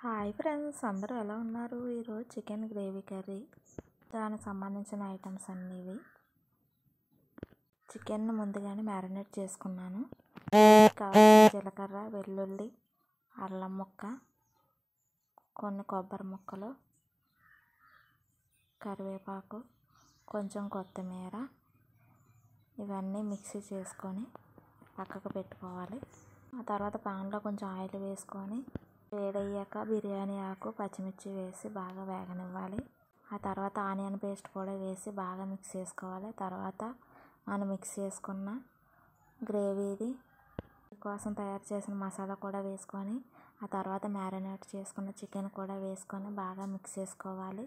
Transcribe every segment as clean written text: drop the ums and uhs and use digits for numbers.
Hi friends, అందరూ ఎలా ఉన్నారు? ఈరోజు చికెన్ గ్రేవీ కర్రీ, దానికి సంబంధించిన ఐటమ్స్ అన్నీ ఇవి. చికెన్ ముందుగానే మ్యారినేట్ చేసుకున్నాను. కావాల్సిన జీలకర్ర, వెల్లుల్లి, అల్లం ముక్క, కొన్ని కొబ్బరి ముక్కలు, కరివేపాకు, కొంచెం కొత్తిమీర, ఇవన్నీ మిక్సీ చేసుకొని పక్కకు పెట్టుకోవాలి. ఆ తర్వాత పాన్లో కొంచెం ఆయిల్ వేసుకొని వేడయ్యాక బిర్యానీ ఆకు, పచ్చిమిర్చి వేసి బాగా వేగనివ్వాలి. ఆ తర్వాత ఆనియన్ పేస్ట్ కూడా వేసి బాగా మిక్స్ చేసుకోవాలి. తర్వాత మనం మిక్స్ చేసుకున్న గ్రేవీది కోసం తయారు చేసిన మసాలా కూడా వేసుకొని, ఆ తర్వాత మ్యారినేట్ చేసుకున్న చికెన్ కూడా వేసుకొని బాగా మిక్స్ చేసుకోవాలి.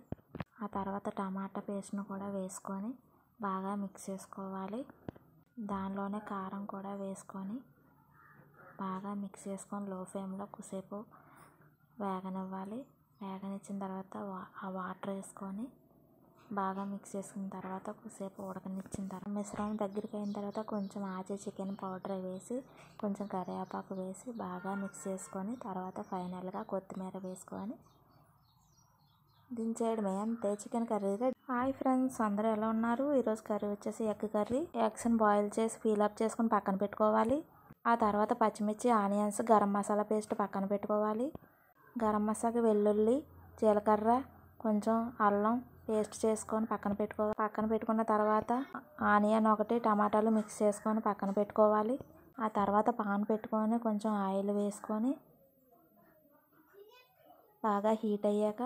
ఆ తర్వాత టమాటా పేస్ట్ను కూడా వేసుకొని బాగా మిక్స్ చేసుకోవాలి. దానిలోనే కారం కూడా వేసుకొని బాగా మిక్స్ చేసుకొని లో ఫ్లేమ్లో కొద్దిసేపు వేగనివ్వాలి. వేగనిచ్చిన తర్వాత ఆ వాటర్ వేసుకొని బాగా మిక్స్ చేసుకున్న తర్వాత కొద్దిసేపు ఉడకనిచ్చిన తర్వాత మిశ్రమం దగ్గరికి అయిన తర్వాత కొంచెం ఆచి చికెన్ పౌడర్ వేసి కొంచెం కరివేపాకు వేసి బాగా మిక్స్ చేసుకొని తర్వాత ఫైనల్గా కొత్తిమీర వేసుకొని దించేయడమే, అంతే. Chicken curry ready. Hi friends, అందరూ ఎలా ఉన్నారు? ఈరోజు కర్రీ వచ్చేసి ఎగ్ కర్రీ. ఎగ్స్ని బాయిల్ చేసి పీల్ చేసుకొని పక్కన పెట్టుకోవాలి. ఆ తర్వాత పచ్చిమిర్చి, ఆనియన్స్, గరం మసాలా పేస్ట్ పక్కన పెట్టుకోవాలి. గరం మసాలా, వెల్లుల్లి, జీలకర్ర, కొంచెం అల్లం పేస్ట్ చేసుకొని పక్కన పెట్టుకోవాలి. పక్కన పెట్టుకున్న తర్వాత ఆనియన్ ఒకటి, టమాటాలు మిక్స్ చేసుకొని పక్కన పెట్టుకోవాలి. ఆ తర్వాత పాన్ పెట్టుకొని కొంచెం ఆయిల్ వేసుకొని బాగా హీట్ అయ్యాక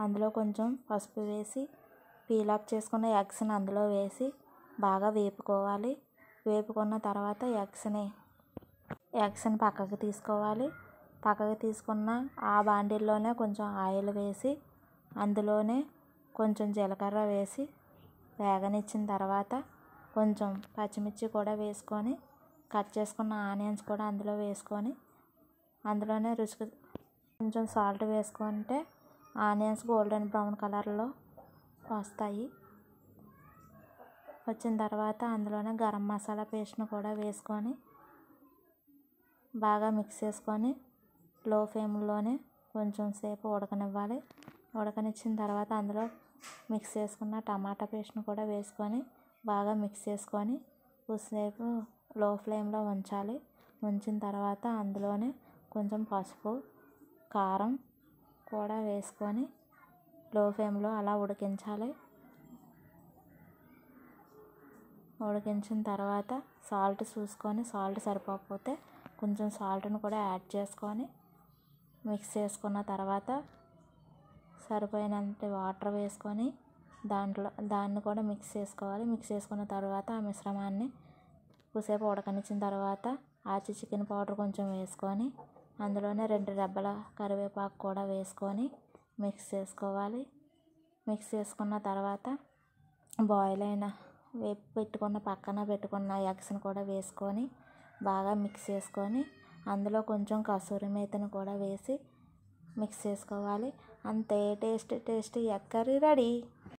అందులో కొంచెం పసుపు వేసి పీల్ ఆఫ్ చేసుకున్న ఎగ్స్ని అందులో వేసి బాగా వేపుకోవాలి. వేపుకున్న తర్వాత ఎగ్స్ని పక్కకు తీసుకోవాలి. పక్కకు తీసుకున్న ఆ బాండిల్లోనే కొంచెం ఆయిల్ వేసి అందులోనే కొంచెం జీలకర్ర వేసి వేగనిచ్చిన తర్వాత కొంచెం పచ్చిమిర్చి కూడా వేసుకొని కట్ చేసుకున్న ఆనియన్స్ కూడా అందులో వేసుకొని అందులోనే రుచికి కొంచెం సాల్ట్ వేసుకుంటే ఆనియన్స్ గోల్డెన్ బ్రౌన్ కలర్లో వస్తాయి. వచ్చిన తర్వాత అందులోనే గరం మసాలా పేస్ట్ను కూడా వేసుకొని బాగా మిక్స్ చేసుకొని లో ఫ్లేమ్లోనే కొంచెం సేపు ఉడకనివ్వాలి. ఉడకనిచ్చిన తర్వాత అందులో మిక్స్ చేసుకున్న టమాటా పేస్ట్ను కూడా వేసుకొని బాగా మిక్స్ చేసుకొని కొద్దిసేపు లో ఫ్లేమ్లో ఉంచాలి. ఉంచిన తర్వాత అందులోనే కొంచెం పసుపు, కారం కూడా వేసుకొని లో ఫ్లేమ్లో అలా ఉడికించాలి. ఉడికించిన తర్వాత సాల్ట్ చూసుకొని, సాల్ట్ సరిపోకపోతే కొంచెం సాల్ట్ను కూడా యాడ్ చేసుకొని మిక్స్ చేసుకున్న తర్వాత సరిపోయినంత వాటర్ వేసుకొని దాన్ని కూడా మిక్స్ చేసుకోవాలి. మిక్స్ చేసుకున్న తర్వాత ఆ మిశ్రమాన్ని కొద్దిసేపు ఉడకనిచ్చిన తర్వాత ఆచి చికెన్ పౌడర్ కొంచెం వేసుకొని అందులోనే 2 రెబ్బల కరివేపాకు కూడా వేసుకొని మిక్స్ చేసుకోవాలి. మిక్స్ చేసుకున్న తర్వాత బాయిల్ అయిన పక్కన పెట్టుకున్న ఎగ్స్ని కూడా వేసుకొని బాగా మిక్స్ చేసుకొని అందులో కొంచెం కసూరి మేతిని కూడా వేసి మిక్స్ చేసుకోవాలి. అంతే, టేస్టీ ఎగ్ కర్రీ రెడీ.